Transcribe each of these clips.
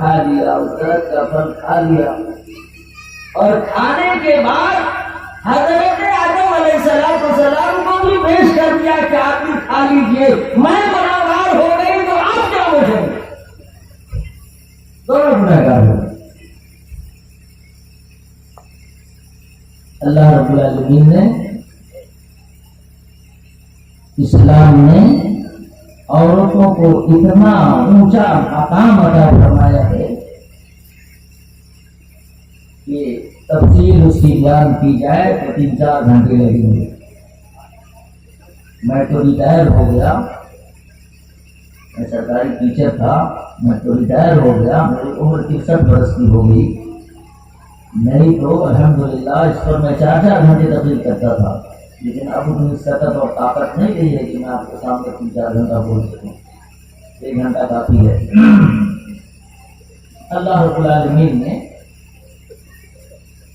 کھا لیا، اس درخت کا پھل کھا لیا، اور کھانے کے بعد حضرت آدم علیہ السلام کو بھی پیش کر دیا کہ آپ بھی کھا لیجیے، میں گنہگار ہو گئی تو آپ کیا ہو جائیں؟ دونوں گنہگار ہو گئے۔ اللہ رب العالمین نے، اسلام نے عورتوں کو اتنا اونچا مقام عطا فرمایا ہے کہ تفصیل اس کی بیان کی جائے تو 3-4 گھنٹے لگیں گے۔ میں تو ریٹائر ہو گیا، میں سرکاری ٹیچر تھا، میں تو ریٹائر ہو گیا، میری عمر 63 برس کی ہو گئی، نہیں تو الحمدللہ اس پر میں 4-4 گھنٹے تقریر کرتا تھا، لیکن اب اتنی صحت اور طاقت نہیں رہی ہے کہ میں آپ کے سامنے 3-4 گھنٹہ بول سکوں، 1 گھنٹہ کافی ہے۔ اللہ رب العالمین نے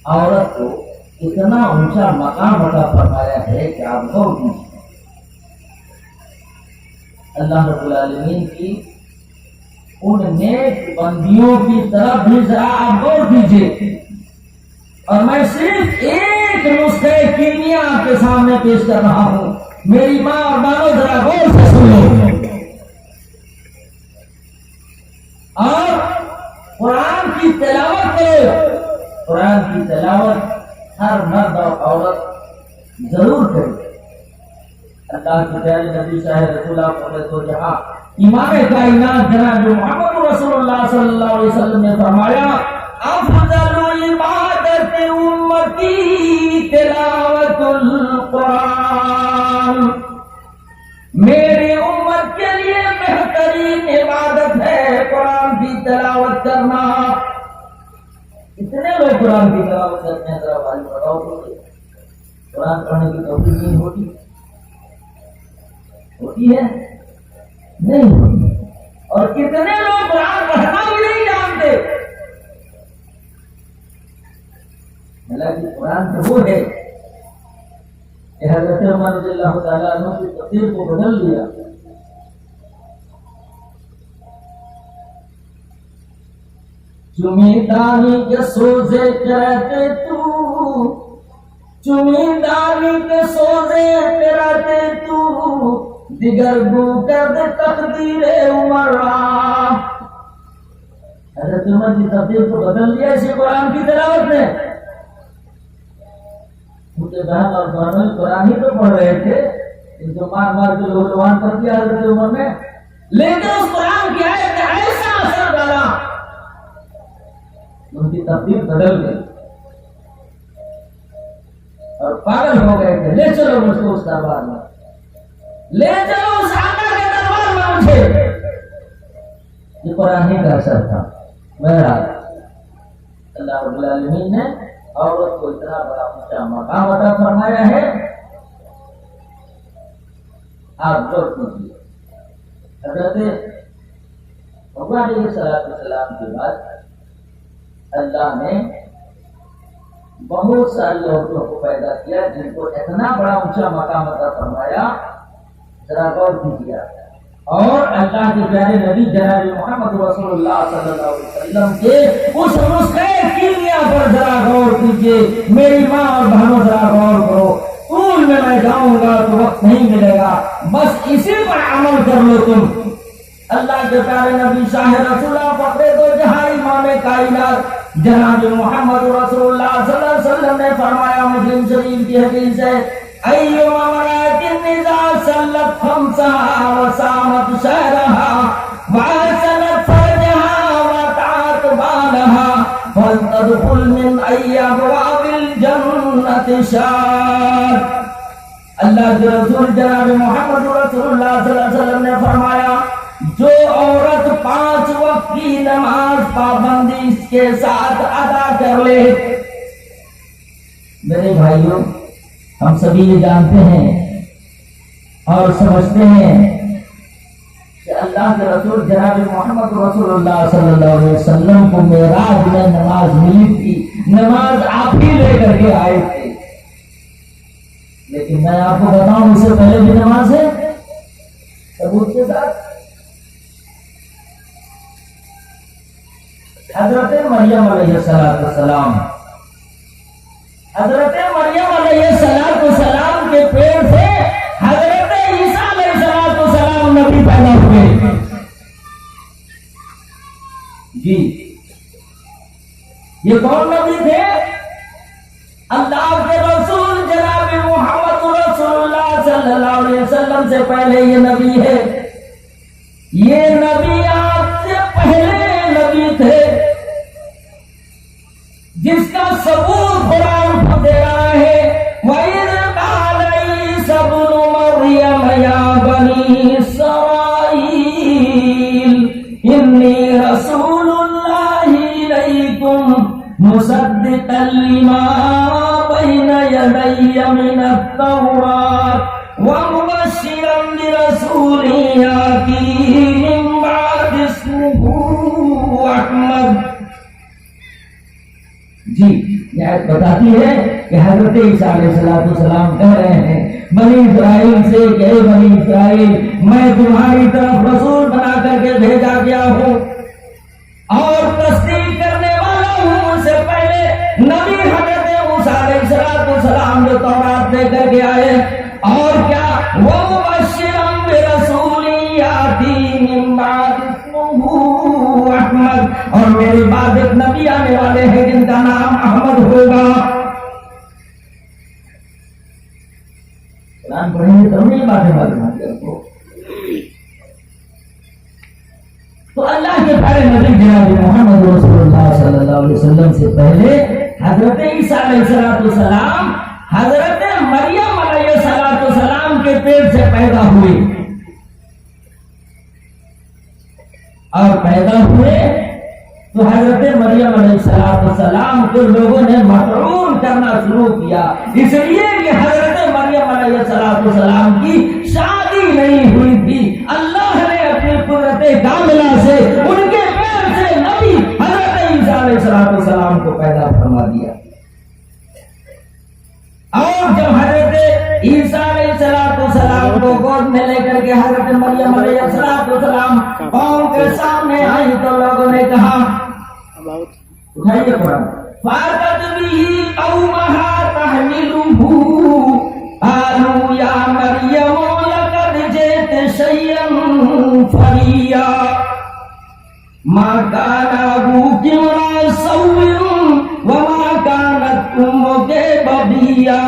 عورت کو اتنا اونچا مقام عطا فرمایا ہے کہ آپ غور کیجیے۔ اللہ رب العالمین کی ان نیک بندیوں کی طرف بھی ذرا آپ غور کیجیے، اور میں صرف ایک نسخے کیمیا آپ کے سامنے پیش کر رہا ہوں، میری ماں اور بانو ذرا غور سے سنو، اور قرآن کی تلاوت کرو۔ قرآن کی تلاوت ہر مرد اور عورت ضرور کرے۔ اللہ کے پیارے نبی صاحب رسول اللہ تو جہاں امام کائنات جناب محمد رسول اللہ صلی اللہ علیہ وسلم نے فرمایا، افضل عبادت امتی تلاوت القرآن، میری امت کے لیے بہترین عبادت ہے قرآن کی تلاوت کرنا۔ اتنے لوگ قرآن کی تلاوت کرتے ہیں، ذرا بھائی بتاؤ تو قرآن پڑھنے کی توفیق نہیں ہوتی؟ ہوتی ہے؟ نہیں ہوتی۔ اور کتنے لوگ قرآن پڑھنا بھی نہیں جانتے؟ حالانکہ قرآن تو وہ ہے کہ حضرت عمر رضی اللہ تعالیٰ عنہ کی تفسیر کو بدل دیا۔ چمیدانی کے سوزے کرتے تو، چمیدانی کے سوزے کرتے تو، دیگر گو کر دے تقدیر عمر را۔ حضرت عمر کی تفسیر کو بدل دیا اسی قرآن کی تلاوت نے۔ مجھے بہن اور بہنوں قرآن ہی تو پڑھ رہے تھے، ان کو مار مار کے لوگ روان کر دیا حضرت عمر نے، لیکن اس قرآن کی آیت نے ایسا اثر ڈالا، ان کی تفسیر بدل گئی اور پاگل ہو گئے کہ لے چلو مجھ کو اس دربار میں، لے چلو اس آقا کے دربار میں مجھے۔ یہ قرآن ہی کا اثر تھا۔ بہرحال اللہ رب العالمین نے عورت کو اتنا بڑا اونچا مقام عطا فرمایا ہے، آپ غور کیجیے۔ حضرت حوا علیہ السلام کے بعد اللہ نے بہت ساری عورتوں کو پیدا کیا جن کو اتنا بڑا اونچا مقام عطا فرمایا، ذرا غور کیجیے۔ اور اللہ کے پیارے نبی جناب محمد رسول اللہ صلی اللہ علیہ وسلم کے اس نسخے کیمیا پر ذرا غور کیجیے۔ میری ماں اور بہنوں ذرا غور کرو، طول میں میں جاؤں گا تو وقت نہیں ملے گا، بس اسی پر عمل کر لو تم۔ اللہ کے پیارے نبی شاہ رسول اللہ فخر دو جہاں امام کائنات جناب محمد رسول اللہ صلی اللہ علیہ وسلم نے فرمایا، مسلم شریف کی حدیث ہے، ایما امرأة اذا صلت خمسها وصامت شهرها وحسنت فرجها وأطاعت بالها فلتدخل من أي أبواب الجنة شاءت۔ اللہ کے رسول جناب محمد رسول اللہ صلی اللہ علیہ وسلم نے فرمایا، جو عورت 5 وقت کی نماز پابندی کے ساتھ ادا کر لے۔ میرے بھائیوں، ہم سبھی یہ جانتے ہیں اور سمجھتے ہیں کہ اللہ کے رسول جناب محمد رسول اللہ صلی اللہ علیہ وسلم کو معراج میں نماز ملی تھی، نماز آپ ہی لے کر کے آئے تھے، لیکن میں آپ کو بتاؤں اس سے پہلے بھی نماز ہے ثبوت کے ساتھ۔ حضرت مریم علیہ السلام، حضرت مریم علیہ السلام کے پیڑ سے حضرت عیسیٰ علیہ السلام نبی پیدا ہوئے. جی یہ کون نبی تھے؟ اللہ کے رسول جناب محمد رسول اللہ صلی اللہ علیہ وسلم سے پہلے یہ نبی ہے. یہ نبی آپ سے پہلے نبی تھے جس کا ثبوت قرآن دے رہا ہے. وَإِذْ قَالَ عِيسَى ابْنُ مَرْيَمَ يَا بَنِي إِسْرَائِيلَ إِنِّي رَسُولُ اللَّهِ إِلَيْكُمْ مُصَدِّقًا لِمَا بَيْنَ يَدَيَّ مِنَ التَّوْرَاةِ وَمُبَشِّرًا بِرَسُولٍ يَأْتِي مِن بَعْدِي اسْمُهُ أَحْمَدُ. جی یہ آیت بتاتی ہے کہ حضرت عیسیٰ علیہ السلام کہہ رہے ہیں بنی اسرائیل سے کہ اے بنی اسرائیل، میں تمہاری طرف رسول بنا کر کے بھیجا گیا ہوں اور تصدیق کرنے والا ہوں. ان سے پہلے نبی حضرت موسیٰ علیہ السلام جو تورات لے کر کے آئے، اور کیا وہ مبشرا برسول یاتی من بعد اسمہ احمد، اور میرے بعد ایک نبی آنے والے ہیں جن کا نام احمد ہوگا. قرآن پڑھیں گے تو نہیں باتیں معلوم کو. تو اللہ کے پیارے نبی جناب محمد رسول اللہ صلی اللہ علیہ وسلم سے پہلے حضرت عیسیٰ علیہ السلام حضرت مریم علیہ السلام کے پیٹ سے پیدا ہوئے، اور پیدا ہوئے تو حضرت مریم علیہ السلام کو لوگوں نے مطعون کرنا شروع کیا، اس لیے کہ حضرت مریم علیہ السلام کی شادی نہیں ہوئی تھی. اللہ نے اپنی قدرت کاملہ سے ان کے پیٹ سے نبی حضرت عیسیٰ علیہ السلام کو پیدا فرما دیا. اور جب حضرت عیسیٰ علیہ السلام کو گود میں لے کر کے حضرت مریم علیہ السلام قوم کے سامنے آئی تو لوگوں نے کہا، اٹھائیے قرآن، فَاتَتْ بِهِ قَوْمَهَا تَحْمِلُهُ قَالُوا يَا مَرْيَمُ لَقَدْ جِئْتِ شَيْئًا فَرِيًّا مَا كَانَ أَبُوكِ امْرَأَ سَوْءٍ وَمَا كَانَتْ أُمُّكِ بَغِيًّا.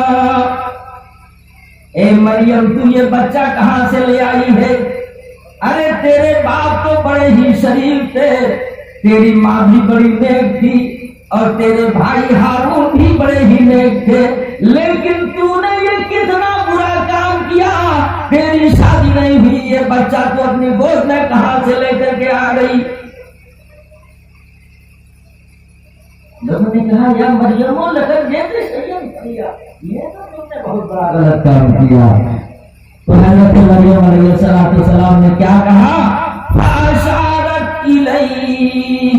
اے مریم تو یہ بچہ کہاں سے لے آئی ہے؟ ارے تیرے باپ تو بڑے ہی شریف تھے، تیری ماں بھی بڑی نیک تھی، اور تیرے بھائی ہارون بھی بڑے ہی نیک تھے، لیکن تو نے یہ کتنا برا کام کیا، تیری شادی نہیں ہوئی، یہ بچہ تو اپنی گود میں کہاں سے لے کر کے آ گئی؟ لوگوں نے کہا یا مریم لقد جئت شیئا فریا، یہ تو تم نے بہت بڑا غلط کام کیا. تو حضرت مریم علیہ السلام نے کیا کہا؟ فاشارت الیہ،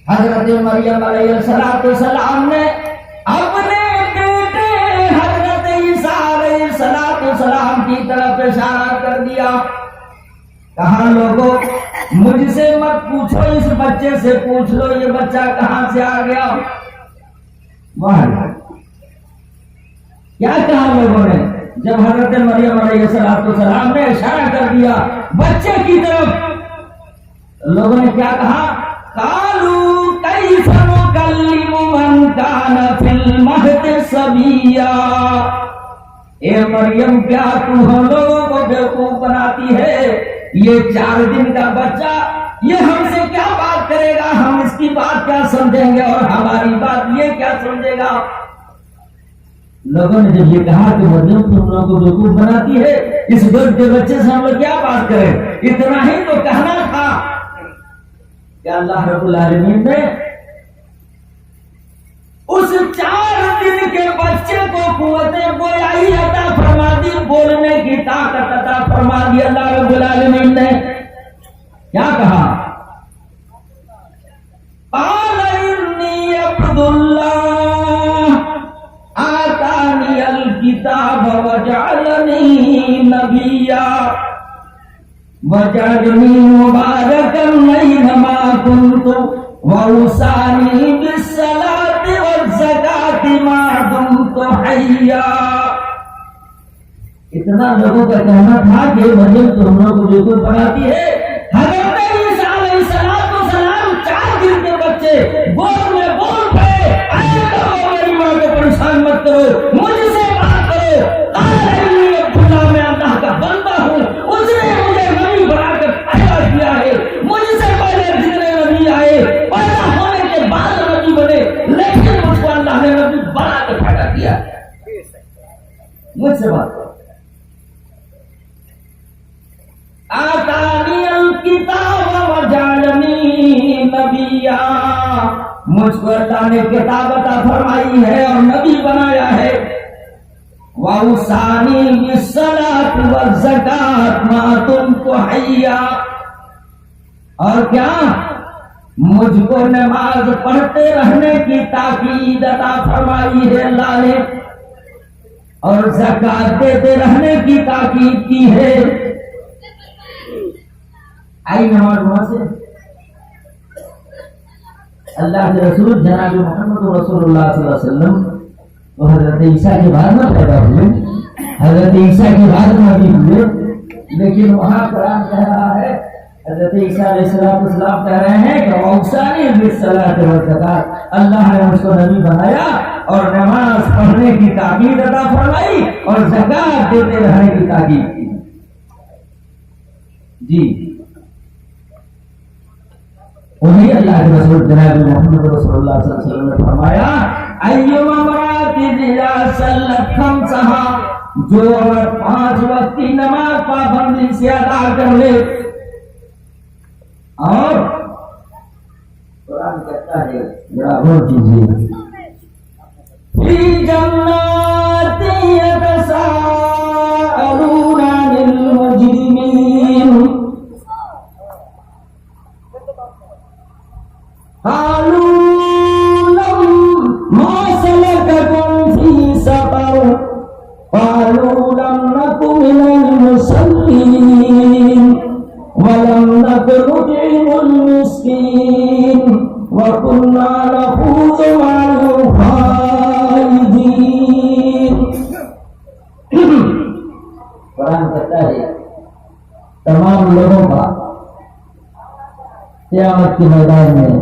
حضرت مریم علیہ السلام نے اپنے بیٹے حضرت عیسیٰ علیہ السلام کی طرف اشارہ کر دیا. کہا لوگوں مجھ سے مت پوچھو، اس بچے سے پوچھ لو یہ بچہ کہاں سے آ گیا. کیا کہا لوگوں نے جب حضرت مریم علیہ السلام نے اشارہ کر دیا بچے کی طرف؟ لوگوں نے کیا کہا؟ قالوا کیف نکلم من کان فی المہد صبیا. اے مریم کیا تو ہم لوگوں کو بیوقوف بناتی ہے؟ یہ 4 دن کا بچہ یہ ہم سے کیا بات کرے گا؟ ہم اس کی بات کیا سمجھیں گے اور ہماری بات یہ کیا سمجھے گا؟ لوگوں نے جب یہ کہا کہ مریم تم لوگوں کو بیوقوف بناتی ہے، اس گھر کے بچے سے ہم لوگ کیا بات کریں؟ اتنا ہی تو کہنا تھا کہ اللہ رب العالمین نے اس 4 دن کے بچے کو قوت گویائی عطا فرما دی، بولنے کی طاقت عطا فرما دی. اللہ رب العالمین نے کیا کہا؟ قال انی عبد اللہ آتانی الکتاب وجعلنی نبیا وجعلنی مبارکا اینما کنت وَأَوْصَانِي بِالصَّلَاةِ وَالزَّكَاةِ مَا دُمْتُ حَيًّا. اتنا لوگوں کا کہنا تھا کہ مریم تو ہم لوگ کو بالکل پڑھاتی ہے. حضرت عیسیٰ علیہ السلام 4 دن کے بچے گود میں بول پڑے, اے لوگوں میری ماں کو پریشان مت کرو, مجھ سے بات کرو. قال انی عبداللہ, میں اللہ کا بندہ ہوں, اس نے مجھے نبی بنا کر پیدا کیا ہے. مجھ سے پہلے جتنے نبی آئے پیدا ہونے کے بعد نبی بنے, لیکن مجھ کو اللہ نے نبی بنا کر پیدا کیا. مجھ سے بات کرو. آتانی الکتاب وجعلنی نبیا, مجھ کو اللہ نے کتاب عطا فرمائی ہے اور نبی بنایا ہے. وَأَوْصَانِي بِالصَّلَاةِ وَالزَّكَاةِ مَا دُمْتُ حَيًّا, اور کیا مجھ کو نماز پڑھتے رہنے کی تاکید عطا فرمائی ہے اللہ نے, اور زکات دیتے رہنے کی تاکید کی ہے. آئی نماز وہاں سے اللہ کے رسول جناب محمد رسول اللہ صلی اللہ علیہ وسلم تو حضرت عیسیٰ کے بعد میں پیدا ہوئے, حضرت عیسیٰ کے بعد میں بھی ہوئے, لیکن وہاں قرآن کہہ رہا ہے, حضرت عیسیٰ علیہ السلام کہہ رہے ہیں کہ اوصانی بالصلاۃ والزکاۃ, اللہ نے اس کو نبی بنایا اور نماز پڑھنے کی تاکید عطا فرمائی اور زکات دیتے رہنے کی تاکید کی. جی وہی اللہ کے رسول جناب محمد رسول اللہ صلی اللہ علیہ وسلم نے فرمایا, ایما امرأۃ اذا صلت خمسہا, جو عورت 5 وقت کی نماز پابندی سے ادا کر لے, اور قرآن کہتا ہے ذرا غور کیجیے, فی جنات یتساءلون عن المجرمین, قالوا ما سلككم في سقر, قالوا لم نك من المصلين ولم نك نطعم المسكين وكنا نخوض مع الخائضين. قرآن کہتا ہے تمام لوگوں کا قیامت کے میدان میں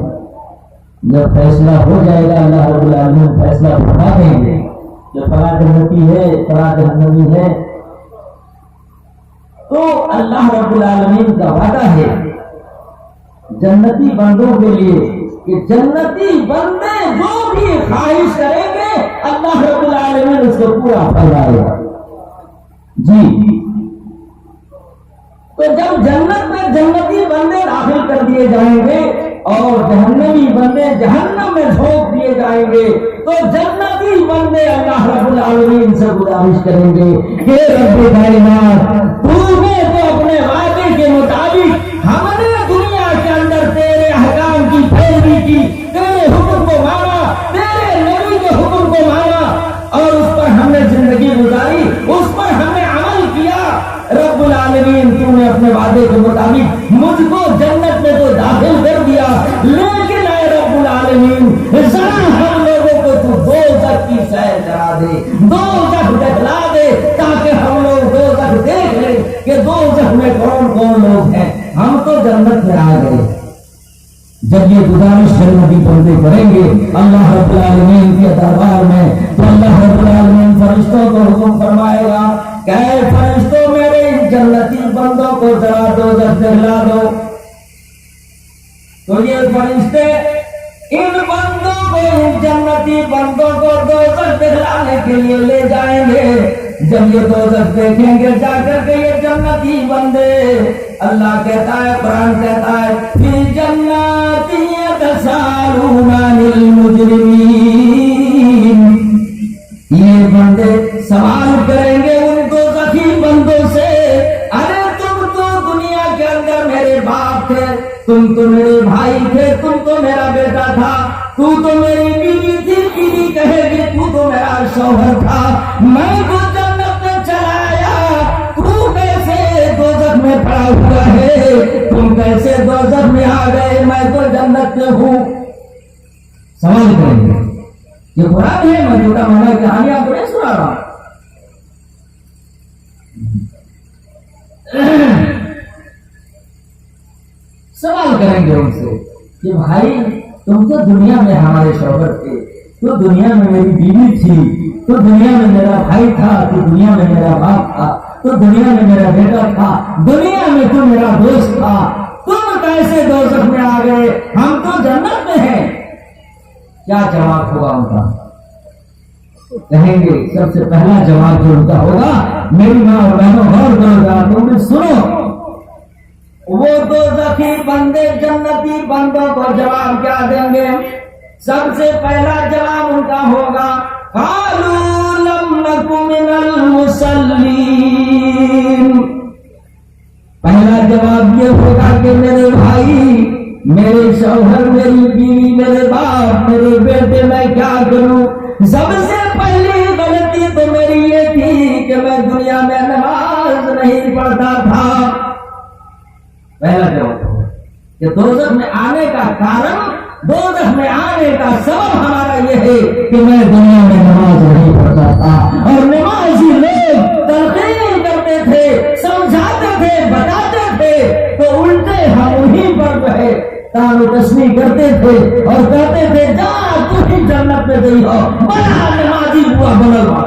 جب فیصلہ ہو جائے گا, اللہ رب العالمین فیصلہ فرما دیں گے جو فلاں جنتی ہے فلاں جہنمی ہے, تو اللہ رب العالمین کا وعدہ ہے جنتی بندوں کے لیے کہ جنتی بندے جو بھی خواہش کریں گے اللہ رب العالمین اس کو پورا فرمائے گا. جی تو جب جنت میں جنتی بندے داخل کر دیے جائیں گے اور جہنمی بندے جہنم میں جھونک دیے جائیں گے, تو جنتی بندے اللہ رب العالمین سے گزارش کریں گے کہ رب کائنات تو نے تو اپنے وعدے کے مطابق ہم نے دنیا کے اندر تیرے احکام کی پیروی کی, تیرے حکم کو مانا, تیرے نبی کے حکم کو مانا اور اس پر ہم نے زندگی گزاری, اس پر ہم نے عمل کیا. رب العالمین تو نے اپنے وعدے کے مطابق مجھ کو جنت میں تو داخل کر دیا, لیکن اے رب العالمین ذرا ہم لوگوں کو تو دوزخ کی سیر کرا دے, دوزخ دکھلا دے, تاکہ ہم لوگ دوزخ دیکھ لیں کہ دوزخ میں کون کون لوگ ہیں. ہم تو جنت میں آ گئے. جب یہ گزارش جنتی بندے کریں گے اللہ رب العالمین کے دربار میں, تو اللہ رب العالمین فرشتوں کو حکم فرمائے گا کہ اے فرشتوں میرے ان جنتی بندوں کو ذرا دوزخ دکھلا دو. تو یہ فرشتے ان بندوں کو, ان جنتی بندوں کو دوزخ دکھلانے کے لیے لے جائیں گے. جب یہ دوزخ دیکھیں گے جا کر کے یہ جنتی بندے, اللہ کہتا ہے, قرآن کہتا ہے فی جنات یتساءلون عن المجرمین, یہ بندے سوال کریں گے ان دوزخی بندوں سے, ارے تم تو دنیا کے اندر میرے باپ تھے, تم تو میرے بھائی تھے, تم تو میرا بیٹا تھا, تو میری بیوی تھی, بیوی کہے گی تو میرا شوہر تھا, میں تو جنت میں چلا آیا, تو کیسے دوزخ میں میں پڑا ہوا ہے، تم کیسے دوزخ میں آ گئے، میں تو جنت میں ہوں. سوال کریں گے. یہ قرآن ہے، میں جھوٹا مانا کہانی آپ کو نہیں سنا رہا. سوال کریں گے ان سے کہ بھائی تم تو دنیا میں ہمارے شوہر تھے، تو دنیا میں میری بیوی تھی، تو دنیا میں میرا بھائی تھا، تو دنیا میں میرا باپ تھا، تو دنیا میں میرا بیٹا تھا، دنیا میں تو میرا دوست تھا، تم کیسے دوزخ میں آ گئے، ہم تو جنت میں ہیں. کیا جواب ہوگا ان کا؟ کہیں گے سب سے پہلا جواب جو ان کا ہوگا، میری ماں اور بہنوں غور کرو گا، تم بھی سنو. وہ دوزخی بندے جنتی بندوں کو جواب کیا دیں گے؟ سب سے پہلا جواب ان کا ہوگا، قالوا لم نک من المصلین. پہلا جواب یہ ہوگا کہ میرے بھائی، میرے شوہر، میری بیوی، میرے باپ، میرے بیٹے، میں کیا کروں؟ سب سے پہلی غلطی تو میری یہ تھی کہ میں دنیا میں نماز نہیں پڑھتا تھا. پہلا جواب ہوگا کہ دوزخ میں آنے کا کارن، دوزخ میں آنے کا سبب ہمارا یہ ہے کہ میں دنیا میں نماز نہیں پڑھتا تھا. اور نمازی لوگ تلقین کرتے تھے، سمجھاتے تھے، بتاتے تھے، تو الٹے ہم انہیں پر جو ہے تان و تشنیع کرتے تھے اور کہتے تھے جا تو ہی جنت میں گئی ہو، بڑا نمازی ہوا بنلوا.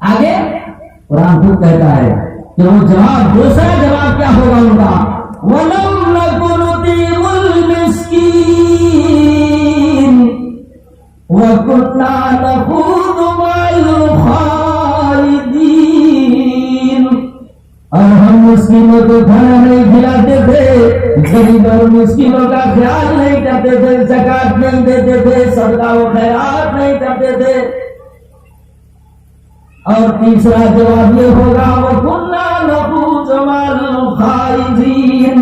آگے قرآن خود کہتا ہے کہ وہ جواب، دوسرا جواب کیا ہوگا ان کا؟ وَلَمْ نَكُ نُطِعِمُ الْمِسْكِينَ وَكُنَّا نَخُوضُ مَعَ الْخَائِضِينَ. اور ہم مسکینوں کو کھانا نہیں کھلاتے تھے، غریب اور مسکینوں کا خیال نہیں کرتے تھے، زکات نہیں دیتے تھے، صدقہ و خیرات نہیں کرتے تھے. اور تیسرا جواب یہ ہوگا، وَكُنَّا نَخُوضُ مَعَ الْخَائِضِينَ.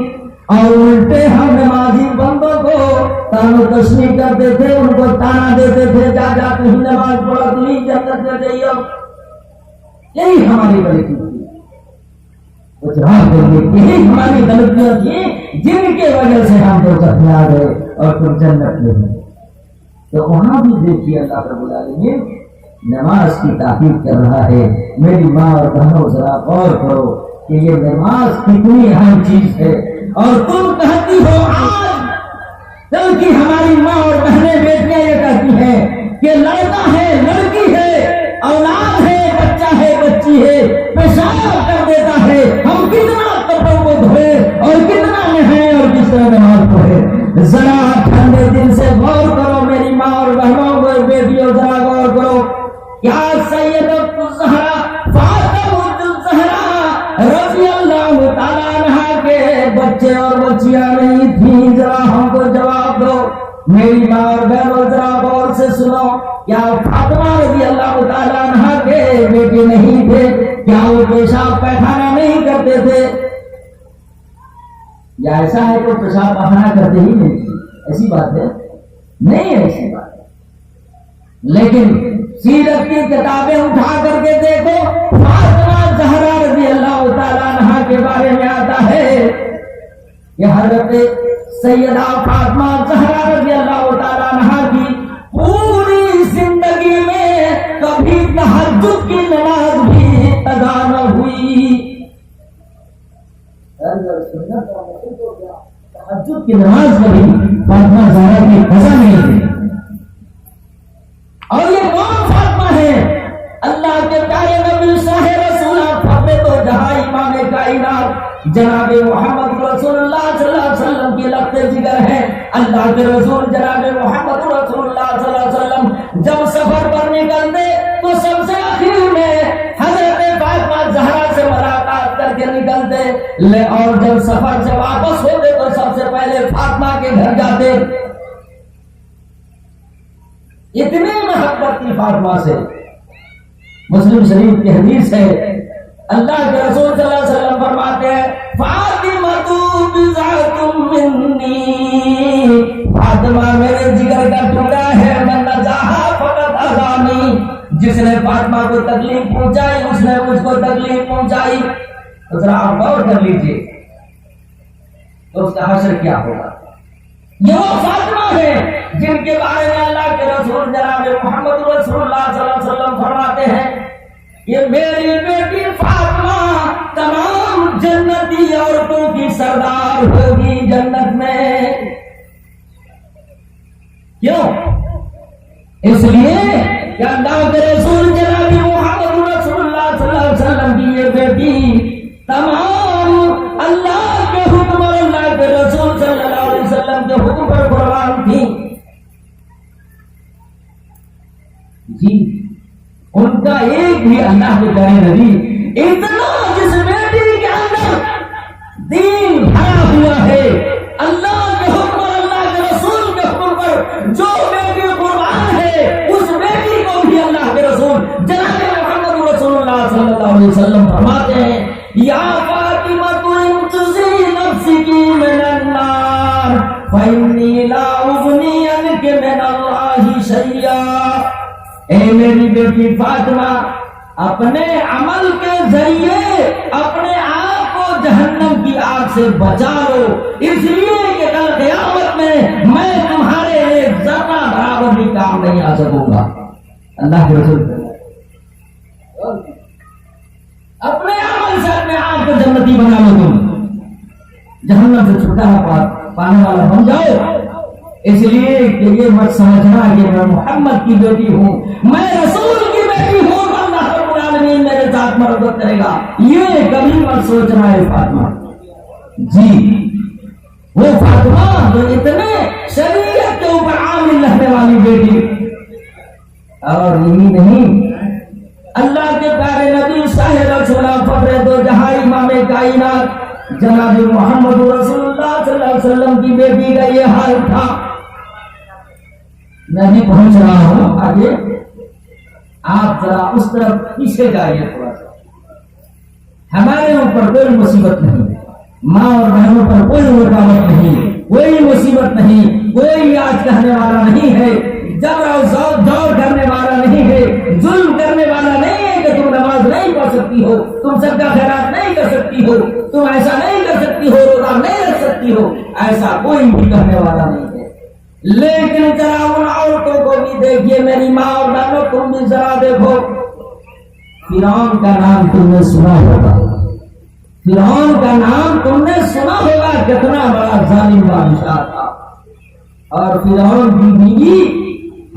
اور الٹے ہم نمازی بندوں کو تان و تشنیع کرتے تھے، ان کو تانا دیتے تھے، جا جا تم ہی نماز پڑھو، تم ہی جنت میں جائیو. یہی ہماری غلطی تھی. وہ جواب دیں گے یہی ہماری غلطیاں تھیں جن کے وجہ سے ہم دوزخ میں آ گئے اور تم جنت میں ہو. تو وہاں بھی دیکھیے اللہ رب العالمین نماز کی تاکید کر رہا ہے. میری ماں اور بہنوں ذرا غور کرو کہ یہ نماز کتنی اہم چیز ہے. اور تم کہتی ہو آج کل کی ہماری ماں اور بہنیں بیٹیاں یہ کہتی ہیں کہ لڑکا ہے، لڑکی ہے، اولاد ہے، بچہ ہے، بچی ہے، پیشاب کر دیتا ہے، ہم کتنا کپڑوں کو دھوئے اور کتنا نہائیں اور کس طرح نماز پڑھے. ذرا ٹھنڈے دل سے غور کرو میری ماں اور بہنوں کو، بیٹیوں ذرا غور کرو. کیا سیدۃ الزہرا فاطمہ الزہرا رضی اللہ تعالیٰ عنہا کے بچے اور بچیاں نہیں تھیں؟ ذرا ہم کو جواب دو. میری ماں اور بہنوں ذرا غور سے سنو. کیا فاطمہ رضی اللہ تعالیٰ عنہا کے بیٹے نہیں تھے؟ کیا وہ پیشاب پیخانہ نہیں کرتے تھے؟ یا ایسا ہے کہ پیشاب پیخانہ کرتے ہی نہیں تھے؟ ایسی بات ہے نہیں ہے، ایسی بات ہے. لیکن سیرت کی کتابیں اٹھا کر کے دیکھو، فاطمہ زہرا رضی اللہ تعالیٰ عنہا کے بارے میں آتا ہے کہ حضرت سیدہ فاطمہ زہرا رضی اللہ تعالیٰ عنہا کی پوری زندگی میں کبھی تہجد کی نماز بھی ادا نہ ہوئی. تہجد کی نماز کبھی فاطمہ زہرا کی قضا نہیں ہوئی. اور یہ کون فاطمہ ہے؟ اللہ کے پیارے نبی شاہ رسول فاطمہ تو جہاں امام کائنات جناب محمد رسول اللہ صلی اللہ علیہ وسلم کی لخت جگر ہے. اللہ کے رسول جناب محمد رسول اللہ صلی اللہ علیہ وسلم جب سفر پر نکلتے تو سب سے آخر میں حضرت فاطمہ زہرا سے ملاقات کر کے نکلتے، اور جب سفر سے واپس ہوتے تو سب سے پہلے فاطمہ کے گھر جاتے. اتنی محبت کی فاطمہ سے. مسلم شریف کی حدیث ہے، اللہ کے رسول صلی اللہ علیہ وسلم فرماتے ہیں فاطمہ بضعۃ منی، فاطمہ میرے جگر کا ٹکڑا ہے، من نزاہا فقط اذانی، جس اس نے فاطمہ کو تکلیف پہنچائی، اس نے مجھ کو تکلیف پہنچائی، تو ذرا آپ غور کر لیجیے تو اس کا حشر کیا ہوگا۔ یہ وہ فاطمہ ہے جن کے بارے میں اللہ کے رسول جناب محمد رسول اللہ صلی اللہ علیہ وسلم فرماتے ہیں یہ میری بیٹی فاطمہ تمام جنتی عورتوں کی سردار ہوگی جنت میں۔ کیوں؟ اس لیے کہ اللہ کے رسول جناب محمد رسول اللہ صلی اللہ علیہ وسلم کی یہ بیٹی تمام اللہ کے حکم اور اللہ کے رسول صلی اللہ علیہ وسلم کے حکم پر قربان تھی۔ جی ان کا ایک بھی اللہ کے پیارے نبی اتنا جس بیٹی کے اندر دین بھرا ہوا ہے، اللہ کے حکم اور اللہ کے رسول کے حکم پر جو بیٹی قربان ہے، اس بیٹی کو بھی اللہ کے رسول جناب محمد رسول اللہ صلی اللہ علیہ وسلم فرماتے ہیں یا فاطمہ انقذی نفسک من النار فإنی لا اغنی عنک من اللہ شیئا۔ اے میری بیٹی فاطمہ اپنے عمل کے ذریعے اپنے آپ کو جہنم کی آگ سے بچا لو، اس لیے کہ کل قیامت میں تمہارے ایک ذرہ برابر بھی کام نہیں آ سکوں گا۔ اللہ کے رسول اپنے عمل سے اپنے آپ کو جنتی بنا لو، تم جہنم سے چھٹکارا پانے والا بن جاؤ۔ اس لیے کہ یہ مت سمجھنا کہ میں محمد کی بیٹی ہوں، میں رسول کی بیٹی ہوں، اللہ رب العالمین میرے ساتھ مرحبت کرے گا، یہ کبھی مت سوچنا ہے فاطمہ۔ جی وہ فاطمہ جو اتنے شریعت کے اوپر عامل رہنے والی بیٹی، اور یہی نہیں اللہ کے پیارے نبی صاحب رسول فخر دو جہاں امام کائنات جناب محمد رسول اللہ صلی اللہ علیہ وسلم کی بیٹی کا یہ حال تھا۔ میں بھی پہنچ رہا ہوں آگے، آپ ذرا اس طرف پیچھے جائیے تھوڑا سا۔ ہمارے اوپر کوئی مصیبت نہیں، ماں اور بہنوں پر کوئی رکاوٹ نہیں، کوئی مصیبت نہیں، کوئی آج کہنے والا نہیں ہے، جبر اور زور کرنے والا نہیں ہے، ظلم کرنے والا نہیں ہے کہ تم نماز نہیں پڑھ سکتی ہو، تم صدقہ خیرات نہیں کر سکتی ہو، تم ایسا نہیں کر سکتی ہو، روزہ نہیں رکھ سکتی ہو، ایسا کوئی بھی کرنے والا نہیں ہے۔ لیکن ذرا ان عورتوں کو بھی دیکھیے، میری ماں اور بہنوں تم بھی ذرا دیکھو، فرعون کا نام تم نے سنا ہوگا، فرعون کا نام تم نے سنا ہوگا، کتنا بڑا ظالم بادشاہ تھا، اور فرعون کی بیوی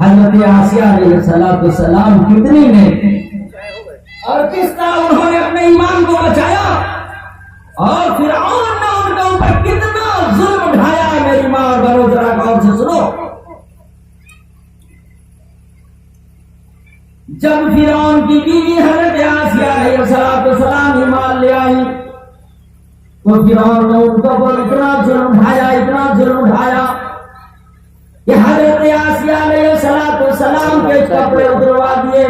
حضرت آسیہ علیہ السلام کتنی نیک، اور کس طرح انہوں نے اپنے ایمان کو بچایا، اور فرعون نے ان کے اوپر کتنا ظلم اٹھایا۔ میری ماں اور بہنوں ذرا غور سے سنو، جب فرعون کی بیوی حضرت آسیہ علیہ السلام ایمان لے آئی تو فرعون نے ان کے اوپر اتنا ظلم اٹھایا، اتنا ظلم اٹھایا کہ حضرت آسیہ علیہ السلام کے کپڑے اتروا دیے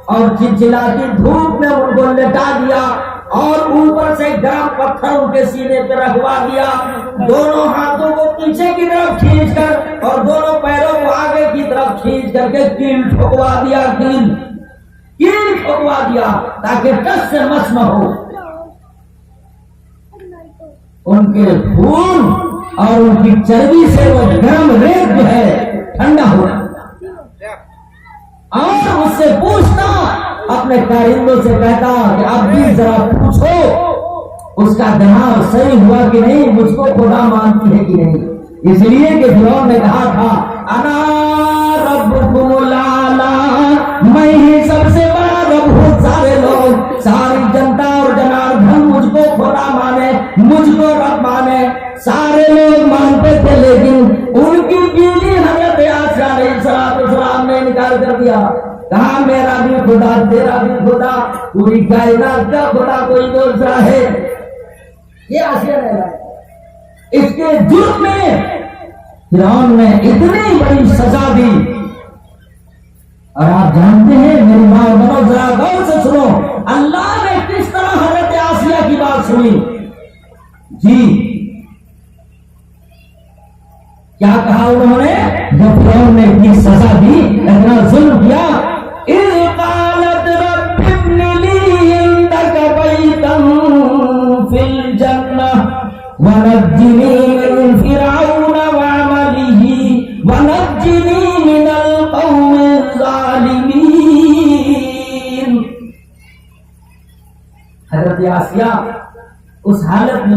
اور چلچلاتی دھوپ میں ان کو لٹا دیا، اور اوپر سے گرم پتھر ان کے سینے پہ رکھوا دیا، دونوں ہاتھوں کو پیچھے کی طرف کھینچ کر اور دونوں پیروں کو آگے کی طرف کھینچ کر کے کیل ٹھکوا دیا، کیل ٹھکوا دیا تاکہ ٹس سے مس نہ ہو۔ ان کے خون اور ان کی چربی سے وہ گرم ریت جو ہے ٹھنڈا ہو رہا، اور اس سے پوچھتا، اپنے کارندوں سے کہتا کہ اب بھی ذرا پوچھو اس کا دماغ صحیح ہوا کہ نہیں، مجھ کو خدا مانتی ہے کہ نہیں، اس لیے کہ فرعون نے کہا تھا انا ربکم الاعلی، میں ہی سب سے بڑا رب ہوں، سارے لوگ، ساری جنتا اور جناردھن مجھ کو خدا مانے، مجھ کو رب مانے، سارے لوگ مانتے تھے، لیکن ان کی بیوی حضرت آسیہ علیہ السلام نے انکار کر دیا، کہا میرا بھی خدا، تیرا بھی خدا، پوری کائنات کا خدا کوئی دوسرا ہے۔ یہ آسیہ رہا، اس کے جرم میں فرعون نے اتنی بڑی سزا دی، اور آپ جانتے ہیں میری ماں اور بہنوں ذرا غور سے سنو، اللہ نے کس طرح حضرت آسیہ کی بات سنی۔ جی کیا کہا انہوں نے جب فرعون نے اتنی سزا دی، اتنا ظلم کیا، اذ قال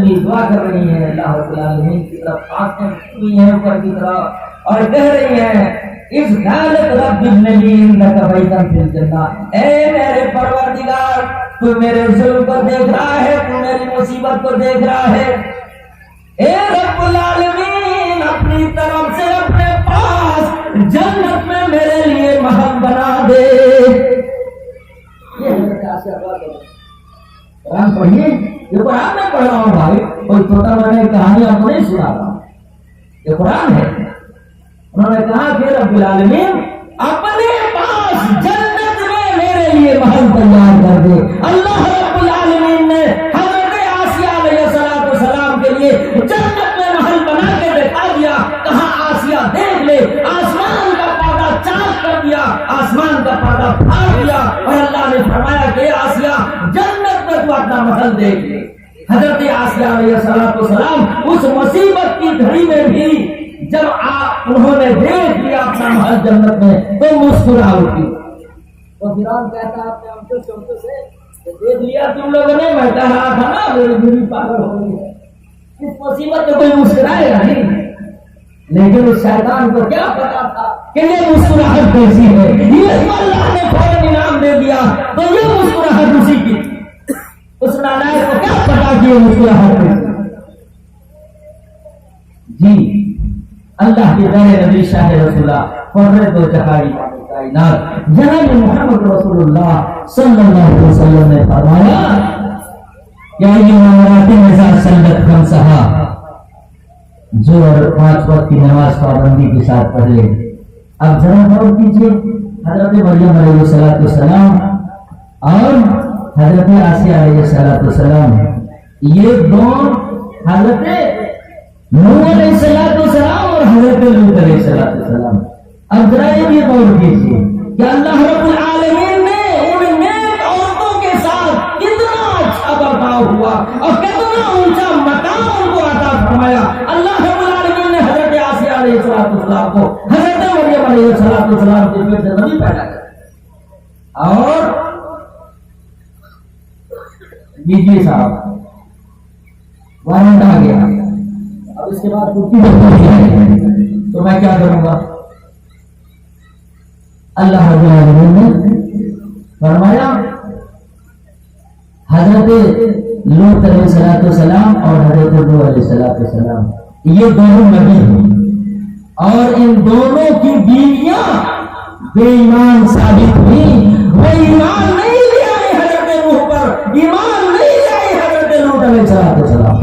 لیے دعا کر رہی ہیں اللہ رب العالمین کی طرف آنکھیں ہوئی ہیں اوپر کی طرف اور کہہ رہی ہیں اس حالت رب ابنلی انک بیتا فی الجنہ، اے میرے پروردگار تو میرے ظلم کو دیکھ رہا ہے، تو میری مصیبت کو دیکھ رہا ہے، اے رب العالمین اپنی طرف سے اپنے پاس جنت میں میرے لیے محل بنا دے۔ قرآن پڑھیے، یہ قرآن میں پڑھ رہا ہوں بھائی، کوئی چھوٹا بڑا کہانی آپ کو نہیں سنا رہا، یہ قرآن ہے۔ انہوں نے کہا کہ رب العالمین اپنے پاس جنت میں میرے لیے محل تیار کر دے۔ اللہ رب العالمین نے حضرت آسیہ علیہ السلام کے لیے جنت میں محل بنا کے دکھا دیا، کہا آسیہ دیکھ لے، آسمان کا پردہ چاک کر دیا، آسمان کا پردہ پھاڑ دیا، اور اللہ نے فرمایا کہ آسیہ جنت میں تو اپنا محل دیکھ لے۔ حضرت آسیہ علیہ السلام اس مصیبت کی گھڑی میں بھی جب انہوں نے دیکھ لیا اپنا محل جنت میں تو مسکرا اٹھی۔ تو فرعون کہتا اپنے انکل چونکے سے دیکھ لیا تم لوگوں نے، میں کہہ رہا تھا نا میری بیوی پاگل ہو گئی ہے، اس مصیبت میں کوئی مسکرائے گا نہیں، لیکن اس شیطان کو کیا پتا تھا کہ یہ مسکراہٹ کیسی ہے، یہ اللہ نے فوراً انعام دے دیا تو یہ مسکراہٹ اسی کی، اس نالائق کو کیا پتا کہ یہ مسکراہٹ کیسی۔ جی اللہ کے غیر نبی شاہ رسولہ فرد و جہاری کائنات جناب محمد رسول اللہ صلی اللہ علیہ وسلم نے فرمایا کہ یہ مراتب نظام سنت خمسہ جو 5 وقت کی نماز پابندی کے ساتھ پڑھ لے۔ اب ذرا غور کیجیے، حضرت مریم علیہ السلام اور حضرت آسیہ علیہ السلام، یہ دونوں حضرت نوح علیہ السلام اور حضرت لوط علیہ السلام۔ اب ذرا یہ بھی غور کیجیے کہ اللہ رب العالمین نے ان نیک عورتوں کے ساتھ کتنا اچھا برتاؤ ہوا اور کتنا اونچا مقام ان کو عطا فرمایا۔ اللہ رب العالمین نے حضرت آسیہ علیہ السلام کو حضرت مریم علیہ السلام کے پیٹ سے نبی پیدا کیا، اور بیجی صاحب وارنٹ آ گیا، اب اس کے بعد تو میں کیا کروں گا؟ اللہ رب العالمین نے فرمایا حضرت لوط علیہ السلام اور حضرت نوح علیہ السلام یہ دونوں نبی ہیں، اور ان دونوں کی بیویاں بے ایمان ثابت ہوئی، وہ ایمان نہیں لے آئی حضرت نوح پر، ایمان نہیں لے آئی حضرت لوط علیہ السلام۔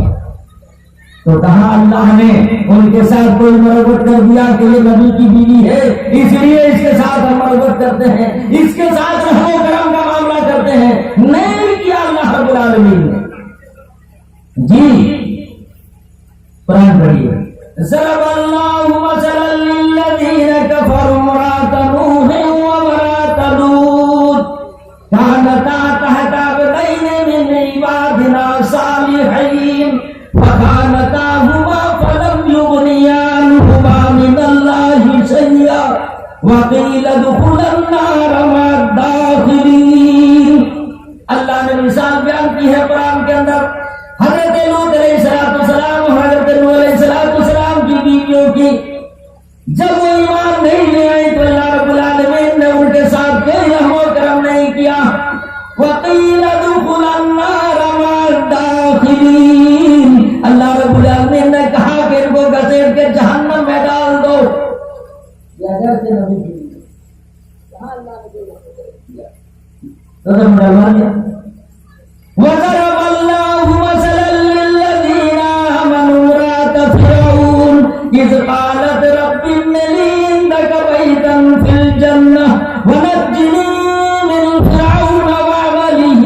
تو کہاں اللہ نے ان کے ساتھ کوئی مربت کر دیا کہ یہ نبی کی بیوی ہے اس لیے اس کے ساتھ ہم مربت کرتے ہیں، اس کے ساتھ رحم و کرم کا معاملہ کرتے ہیں؟ نہیں کیا اللہ رب العالمین نے۔ جی قرآن پڑھیے، ضرب اللہ مثلا للذین کفروا امرأۃ نوح وامرأۃ لوط كانتا تحت عبدین من عبادنا صالحین فخانتاهما فلم يغنيا عنهما من الله شيئا وقيل ادخلا النار مع الداخلين۔ اللہ نے مثال بیان کی ہے قرآن کے اندر حضرت لوط علیہ السلام اور حضرت نوح علیہ السلام کی بیویوں کی۔ جب وہ ایمان نہیں لے آئی تو اللہ رب العالمین نے ان کے ساتھ کوئی رحم و کرم نہیں کیا۔ وقيل ادخلا النار مع الداخلين، اللہ رب العالمین نے کہا کہ ان کو گھسیٹ کے جہنم میں ڈال دو۔ یہ اگر سے نبی کی کہاں اللہ نے دیا تو ڈالوا دیا۔ وضرب اللہ مثلا للذین آمنوا امرأۃ فرعون اذ قالت رب ابن لی عندک بیتا فی الجنہ ونجنی من فرعون وعمله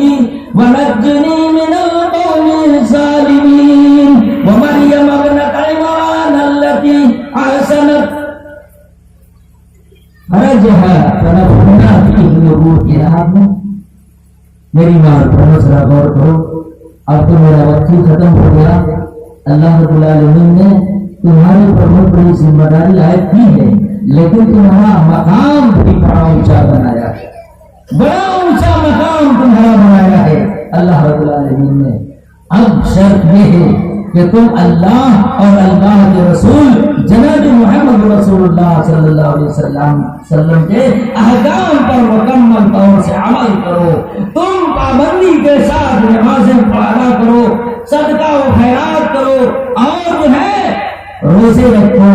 ونجنی من القوم الظالمین ومریم ابنت عمران التي احسنت فرجها فنفخنا فيه من روحنا۔ میری بات پڑھو، ذرا غور کرو، اب تو میرا وقت ہی ختم ہو گیا۔ اللہ رب العالمین نے تمہارے اوپر بہت بڑی ذمہ داری عائد کی ہے، لیکن تمہارا مقام بھی بڑا اونچا بنایا ہے، بڑا اونچا مقام تمہارا بنایا ہے اللہ رب العالمین نے۔ اب شرط یہ ہے کہ تم اللہ اور اللہ کے رسول جناب محمد رسول اللہ صلی اللہ علیہ وسلم کے احکام پر مکمل طور سے عمل کرو، تم پابندی کے ساتھ نمازیں پڑھا کرو، صدقہ و خیرات کرو، اور جو ہے روزے رکھو،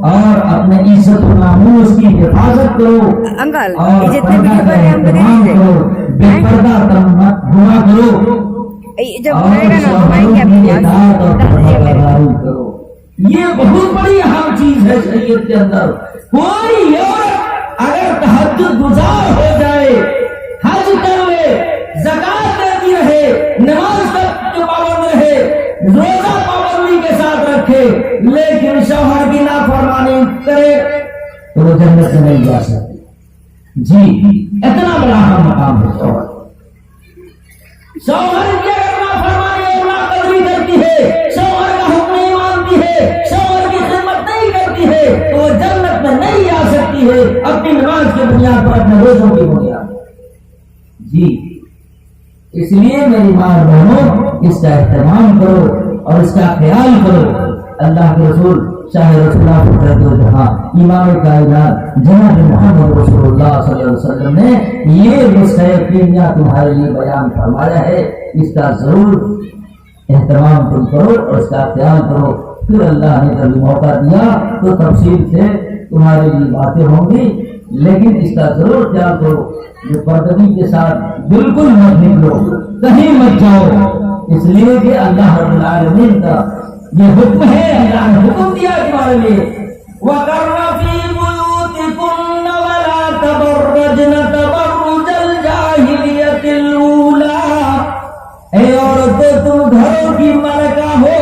اور اپنے عزت و ناموس کی حفاظت کرو، انکل اور جتنے بھی پردہ کا اہتمام کرو، بے پردہ تم مت گھما کرو، جب اور بولے گا نا شوہروں گھمائیں کی گے اطاعت اور اپنی فرمانبرداری کرو۔ یہ بہت بڑی اہم چیز ہے شریعت کے اندر۔ کوئی عورت اگر تہجد گزار ہو جائے، حج کر لے، زکات دیتی رہے، نماز تک پابند رہے، روزہ پابندی کے ساتھ رکھے، لیکن شوہر کی نافرمانی کرے تو وہ جنت میں نہیں جا سکتی۔ جی اتنا بڑا اہم مقام ہے شوہر۔ شوہر کی اگر نافرمانی اور ناقدری کرتی ہے، شوہر کا حکم نہیں مانتی ہے، شوہر کی خدمت نہیں کرتی ہے، تو وہ جنت میں نہیں آ سکتی ہے، اپنی نماز کی بنیاد پر، اپنے روزوں کی بنیاد پر۔ جی اس لیے میری ماں بہنوں اس کا اہتمام کرو اور اس کا خیال کرو۔ اللہ کے رسول شاہ رسول اللہ فخر دو جہاں امام کائنات جناب محمد رسول اللہ صلی اللہ علیہ وسلم نے یہ نسخہ کیمیا تمہارے لیے بیان فرمایا ہے، اس کا ضرور اہتمام تم کرو اور اس کا خیال کرو۔ پھر اللہ نے کبھی موقع دیا تو تفصیل سے تمہارے لیے باتیں ہوں گی، لیکن اس کا ضرور خیال کرو کہ پردگی کے ساتھ بالکل مت نکلو، کہیں مت جاؤ، اس لیے کہ اللہ رب العالمین کا یہ حکم ہے، اللہ نے حکم دیا تمہارے لیے وَقَرَّ فِي بُيُوتِكُنَّ وَلَا تَبَرَّجْنَ تَبَرُّجَ الْجَاهِلِيَّةِ الْأُولَىٰ۔ اے عورتوں تم گھروں کی ملکہ ہو،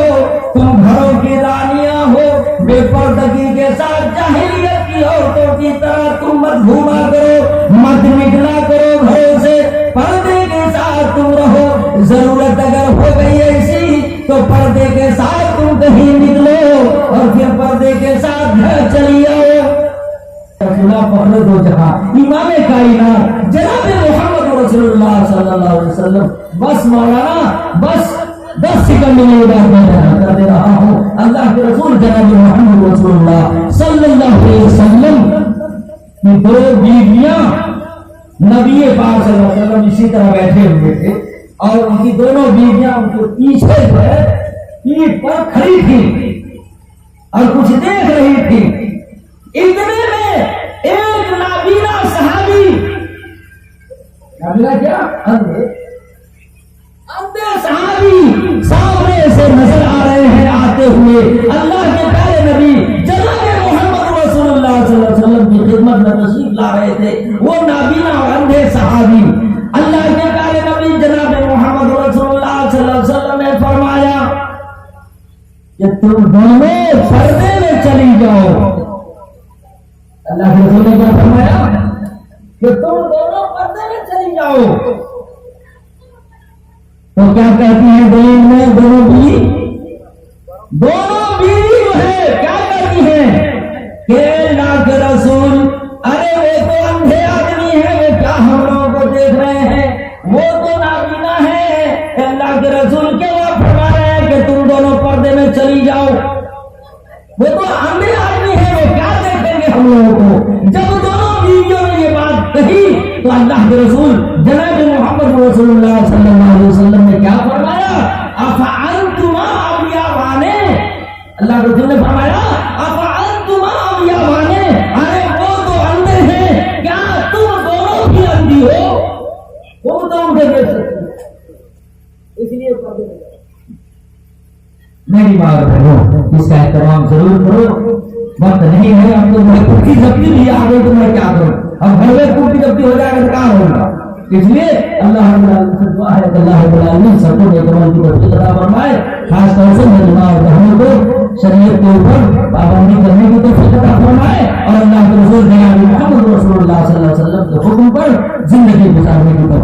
تم گھروں کی رانیاں ہو، بے پردگی کے ساتھ جاہلیت کی عورتوں کی طرح تم مت گھوما کرو، مت نکلا کرو گھروں سے، پردے کے ساتھ تم رہو۔ ضرورت اگر ہو گئی ایسی تو پردے کے ساتھ تم کہیں نکلو اور پھر پردے کے ساتھ گھر چلی آؤ۔ فخر دو جہاں امام کائنات جناب محمد رسول اللہ صلی اللہ علیہ وسلم۔ بس مولانا بس 10 سیکنڈ میں یہ بات میں کر دے رہا ہوں، اللہ کے رسول جناب محمد رسول اللہ صلی اللہ علیہ وسلم کی 2 بیویاں نبی پاک صلی اللہ علیہ وسلم اسی طرح بیٹھے ہوئے تھے، اور ان کی دونوں بیویاں ان کے پیچھے جو ہے پیٹھ پر کھڑی تھی اور کچھ دیکھ رہی تھی۔ اتنے میں ایک نابینا صحابی، نابینا کیا؟ اندھے صحابی سامنے سے نظر آ رہے ہیں آتے ہوئے، اللہ کے پیارے نبی جناب محمد رسول اللہ صلی اللہ علیہ وسلم کی خدمت میں تشریف لا رہے تھے۔ وہ نابینا اور اندھے صحابی اللہ کے پیارے نبی جناب محمد رسول اللہ صلی اللہ علیہ وسلم نے فرمایا کہ تم دونوں پردے میں چلی جاؤ۔ اللہ کے رسول نے کیا فرمایا کہ تم دونوں پردے میں چلی جاؤ۔ تو کیا کہتی ہیں دونوں بیوی جو ہے کیا کہتی ہیں کہ اللہ کے رسول ارے وہ تو اندھے آدمی ہے، وہ کیا ہم لوگوں کو دیکھ رہے ہیں، وہ تو نابینا ہے، اللہ کے رسول کیا فرما رہے ہیں کہ تم دونوں پردے میں چلی جاؤ، وہ تو اندھے آدمی ہے، وہ کیا دیکھیں گے ہم لوگوں کو۔ جب دونوں بیویوں نے یہ بات کہی تو اللہ کے رسول جناب محمد رسول اللہ صلی اللہ علیہ وسلم نے کیا فرمایا؟ افعنتما ابیاوانے، اللہ کے رسول نے فرمایا افعنتما ابیاوانے، ارے وہ تو اندھے ہیں، کیا تم دونوں بھی اندھی ہو؟ وہ تو ان کے دیکھ سکتے، اس لیے میری بات بہنوں اس کا اہتمام ضرور کرو۔ وقت نہیں ہے، اب تو میں کٹی جبتی بھی آ گئی تو میں کیا کروں، اب گھر میں کٹی جبتی ہو جائے گا تو کہاں ہوگا۔ اس لیے اللہ رب العالمین سے دعا ہے کہ اللہ رب العالمین سب کو نیک عمل کی توفیق عطا فرمائے، خاص طور سے میری ماں اور بہنوں کو شریعت کے اوپر پابندی کرنے کی توفیق عطا فرمائے، اور اللہ کے رسول جناب محمد رسول اللہ صلی اللہ علیہ وسلم کے حکم پر زندگی گزارنے کی توفیق